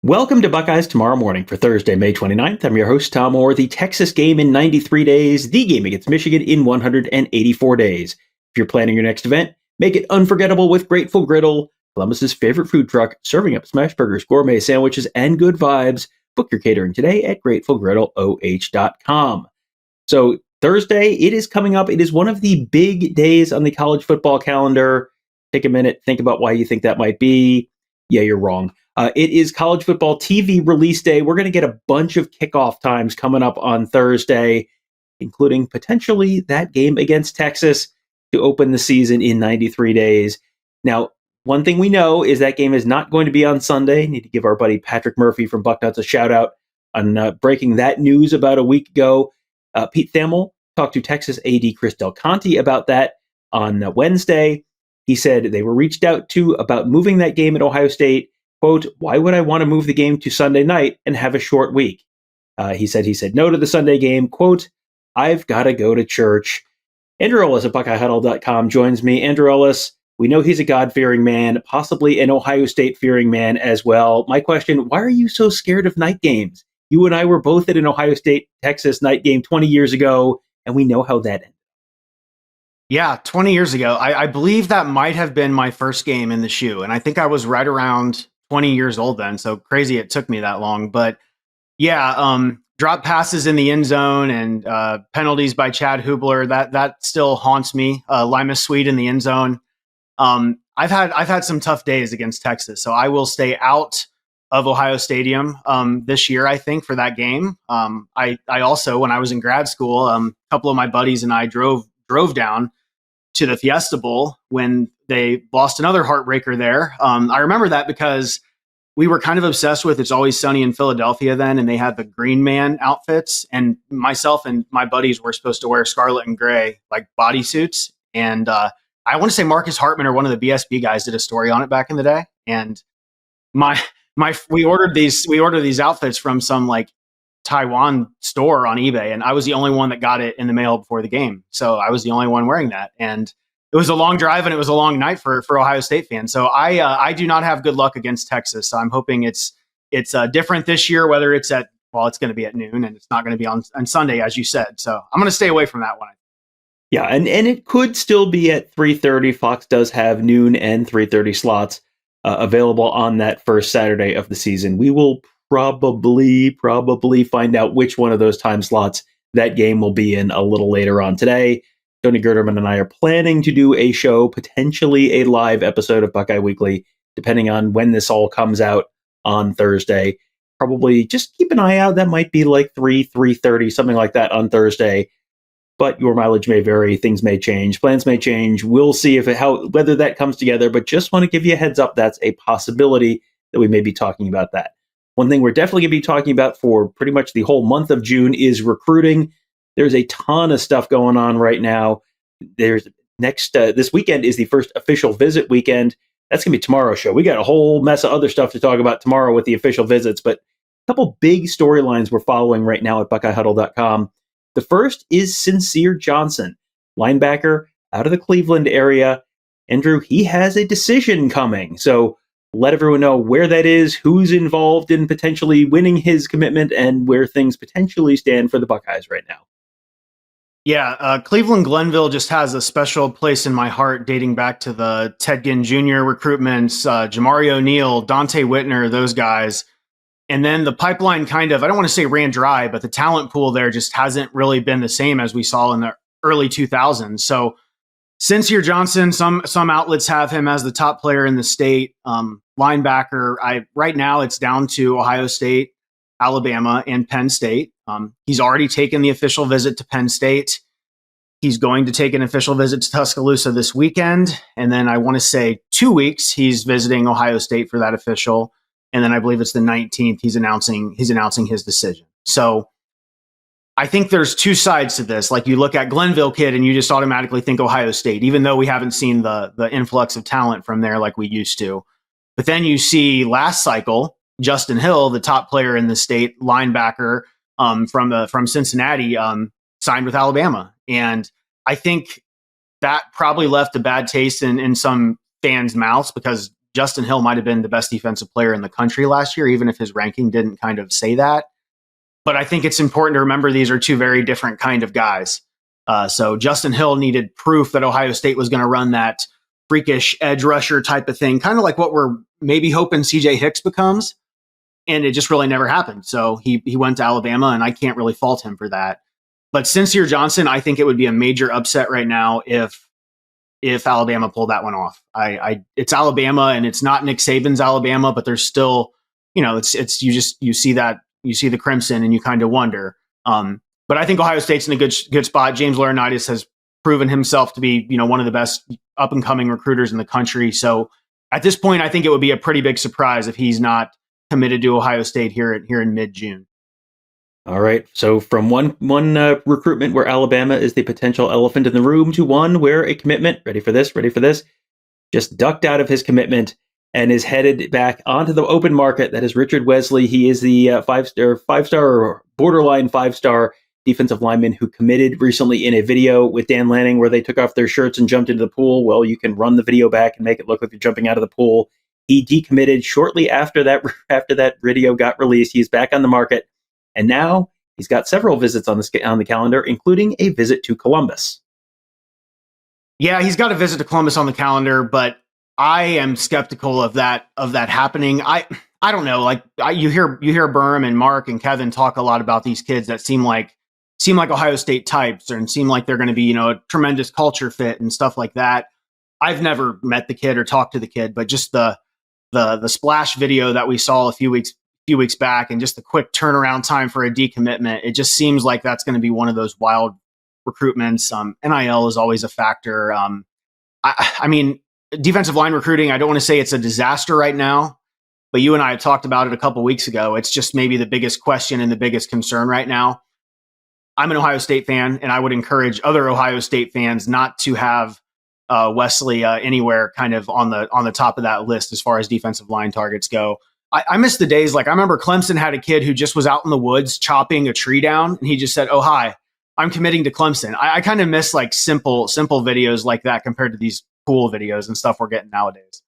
Welcome to Buckeyes Tomorrow Morning for Thursday, May 29th. I'm your host, Tom Orr. The Texas game in 93 days, the game against Michigan in 184 days. If you're planning your next event, make it unforgettable with Grateful Griddle, Columbus's favorite food truck, serving up smash burgers, gourmet sandwiches, and good vibes. Book your catering today at gratefulgriddleoh.com. So Thursday, it is coming up. It is one of the big days on the college football calendar. Take a minute, think about why you think that might be. Yeah, you're wrong. It is college football TV release day. We're going to get a bunch of kickoff times coming up on Thursday, including potentially that game against Texas to open the season in 93 days. Now, one thing we know is that game is not going to be on Sunday. Need to give our buddy Patrick Murphy from Bucknuts a shout out on breaking that news about a week ago. Pete Thamel talked to Texas AD Chris Del Conte about that on Wednesday. He said they were reached out to about moving that game at Ohio State. Quote, why would I want to move the game to Sunday night and have a short week? He said no to the Sunday game. Quote, I've got to go to church. Andrew Ellis at BuckeyeHuddle.com joins me. Andrew Ellis, we know he's a God-fearing man, possibly an Ohio State-fearing man as well. My question, why are you so scared of night games? You and I were both at an Ohio State-Texas night game 20 years ago, and we know how that ended. Yeah, 20 years ago. I believe that might have been my first game in the shoe, and I think I was right around 20 years old then, so crazy it took me that long. But yeah, drop passes in the end zone and penalties by Chad Hubler, that still haunts me. Lima Sweet in the end zone. I've had some tough days against Texas, so I will stay out of Ohio Stadium this year, I think, for that game. I also, when I was in grad school, a couple of my buddies and I drove down to the Fiesta Bowl when they lost another heartbreaker there. I remember that because we were kind of obsessed with It's Always Sunny in Philadelphia then, and they had the Green Man outfits, and myself and my buddies were supposed to wear scarlet and gray, like bodysuits. And I want to say Marcus Hartman or one of the BSB guys did a story on it back in the day. And we ordered these outfits from some like Taiwan store on eBay, and I was the only one that got it in the mail before the game. So I was the only one wearing that. And it was a long drive and it was a long night for Ohio State fans. So I do not have good luck against Texas. So I'm hoping it's different this year, whether it's it's going to be at noon and it's not going to be on Sunday, as you said. So I'm going to stay away from that one. Yeah, and it could still be at 3:30. Fox does have noon and 3:30 slots available on that first Saturday of the season. We will probably find out which one of those time slots that game will be in a little later on today. Tony Gerderman and I are planning to do a show, potentially a live episode of Buckeye Weekly, depending on when this all comes out on Thursday. Probably just keep an eye out. That might be like 3:30, something like that on Thursday. But your mileage may vary. Things may change. Plans may change. We'll see whether that comes together. But just want to give you a heads up. That's a possibility that we may be talking about that. One thing we're definitely going to be talking about for pretty much the whole month of June is recruiting. There's a ton of stuff going on right now. There's this weekend is the first official visit weekend. That's going to be tomorrow's show. We got a whole mess of other stuff to talk about tomorrow with the official visits, but a couple big storylines we're following right now at BuckeyeHuddle.com. The first is Cincere Johnson, linebacker out of the Cleveland area. Andrew, he has a decision coming. So let everyone know where that is, who's involved in potentially winning his commitment, and where things potentially stand for the Buckeyes right now. Yeah, Cleveland Glenville just has a special place in my heart dating back to the Ted Ginn Jr. recruitments, Jamari O'Neal, Dante Whitner, those guys. And then the pipeline kind of, I don't want to say ran dry, but the talent pool there just hasn't really been the same as we saw in the early 2000s. So Cincere Johnson, some outlets have him as the top player in the state. Linebacker, right now it's down to Ohio State, Alabama, and Penn State. He's already taken the official visit to Penn State. He's going to take an official visit to Tuscaloosa this weekend. And then I want to say 2 weeks, he's visiting Ohio State for that official. And then I believe it's the 19th, he's announcing his decision. So I think there's two sides to this. Like, you look at Glenville kid and you just automatically think Ohio State, even though we haven't seen the influx of talent from there like we used to. But then you see last cycle, Justin Hill, the top player in the state, linebacker from Cincinnati, signed with Alabama. And I think that probably left a bad taste in some fans' mouths, because Justin Hill might have been the best defensive player in the country last year, even if his ranking didn't kind of say that. But I think it's important to remember these are two very different kind of guys. So Justin Hill needed proof that Ohio State was going to run that freakish edge rusher type of thing, kind of like what we're maybe hoping CJ Hicks becomes. And it just really never happened. So he went to Alabama, and I can't really fault him for that. But Cincere Johnson, I think it would be a major upset right now if Alabama pulled that one off. It's Alabama, and it's not Nick Saban's Alabama, but there's still, it's you see the crimson and you kind of wonder. But I think Ohio State's in a good spot. James Laurinaitis has proven himself to be, one of the best up and coming recruiters in the country. So at this point, I think it would be a pretty big surprise if he's not committed to Ohio State here in mid-June. All right. So from one recruitment where Alabama is the potential elephant in the room to one where a commitment, ready for this, just ducked out of his commitment and is headed back onto the open market. That is Richard Wesley. He is the five-star or borderline five-star defensive lineman who committed recently in a video with Dan Lanning where they took off their shirts and jumped into the pool. Well, you can run the video back and make it look like you're jumping out of the pool. He decommitted shortly after that video got released. He's back on the market. And now he's got several visits on the calendar, including a visit to Columbus. Yeah, he's got a visit to Columbus on the calendar, but I am skeptical of that happening. I don't know. You hear Berm and Mark and Kevin talk a lot about these kids that seem like Ohio State types and seem like they're going to be, a tremendous culture fit and stuff like that. I've never met the kid or talked to the kid, but just the splash video that we saw a few weeks back and just the quick turnaround time for a decommitment, it just seems like that's going to be one of those wild recruitments. NIL is always a factor. I mean, defensive line recruiting, I don't want to say it's a disaster right now, but you and I have talked about it a couple weeks ago. It's just maybe the biggest question and the biggest concern right now. I'm an Ohio State fan, and I would encourage other Ohio State fans not to have Wesley anywhere kind of on the top of that list as far as defensive line targets go. I miss the days. I remember Clemson had a kid who just was out in the woods chopping a tree down, and he just said, "Oh, hi, I'm committing to Clemson." I kind of miss simple videos like that compared to these cool videos and stuff we're getting nowadays.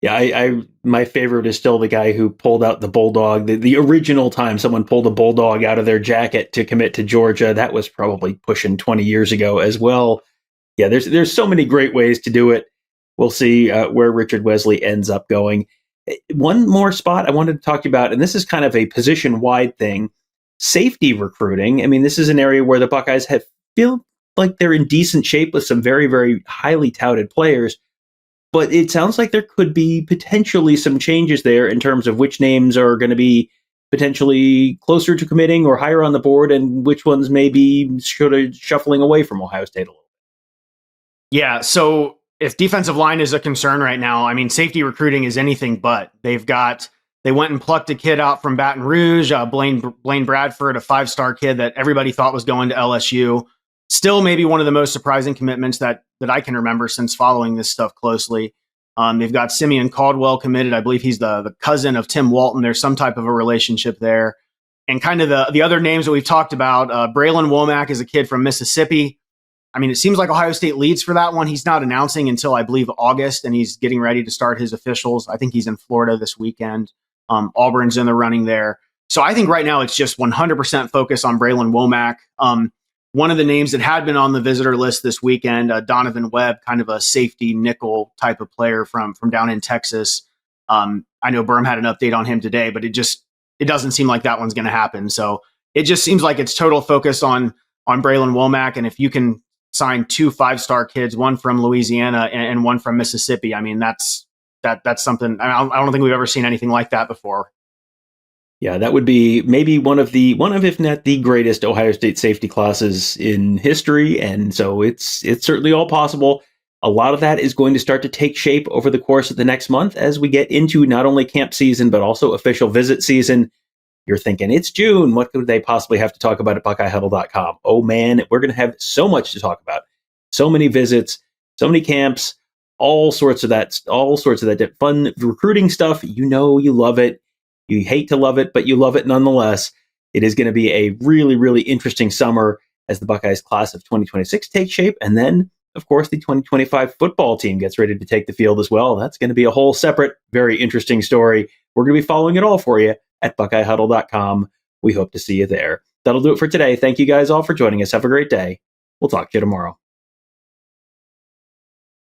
Yeah, my favorite is still the guy who pulled out the bulldog. The original time someone pulled a bulldog out of their jacket to commit to Georgia, that was probably pushing 20 years ago as well. Yeah, there's so many great ways to do it. We'll see where Richard Wesley ends up going. One more spot I wanted to talk to you about, and this is kind of a position-wide thing, safety recruiting. I mean, this is an area where the Buckeyes feel like they're in decent shape with some very, very highly touted players. But it sounds like there could be potentially some changes there in terms of which names are going to be potentially closer to committing or higher on the board and which ones may be sort of shuffling away from Ohio State a little bit. Yeah, so if defensive line is a concern right now, I mean, safety recruiting is anything but. They went and plucked a kid out from Baton Rouge, Blaine Bradford, a five-star kid that everybody thought was going to LSU. Still maybe one of the most surprising commitments that I can remember since following this stuff closely. They've got Simeon Caldwell committed. I believe he's the cousin of Tim Walton. There's some type of a relationship there. And kind of the other names that we've talked about, Braylon Womack is a kid from Mississippi. I mean, it seems like Ohio State leads for that one. He's not announcing until, I believe, August, and he's getting ready to start his officials. I think he's in Florida this weekend. Auburn's in the running there. So I think right now it's just 100% focus on Braylon Womack. One of the names that had been on the visitor list this weekend, Donovan Webb, kind of a safety nickel type of player from down in Texas. I know Berm had an update on him today, but it doesn't seem like that one's going to happen. So it just seems like it's total focus on Braylon Womack. And if you can sign 2 5-star kids, one from Louisiana and one from Mississippi, I mean, that's something. I don't think we've ever seen anything like that before. Yeah, that would be maybe one of if not the greatest Ohio State safety classes in history, and so it's certainly all possible. A lot of that is going to start to take shape over the course of the next month as we get into not only camp season but also official visit season. You're thinking it's June. What could they possibly have to talk about at BuckeyeHuddle.com? Oh man, we're going to have so much to talk about. So many visits, so many camps, all sorts of that fun recruiting stuff. You know, you love it. You hate to love it, but you love it nonetheless. It is going to be a really, really interesting summer as the Buckeyes class of 2026 takes shape. And then of course, the 2025 football team gets ready to take the field as well. That's going to be a whole separate, very interesting story. We're going to be following it all for you at BuckeyeHuddle.com. We hope to see you there. That'll do it for today. Thank you guys all for joining us. Have a great day. We'll talk to you tomorrow.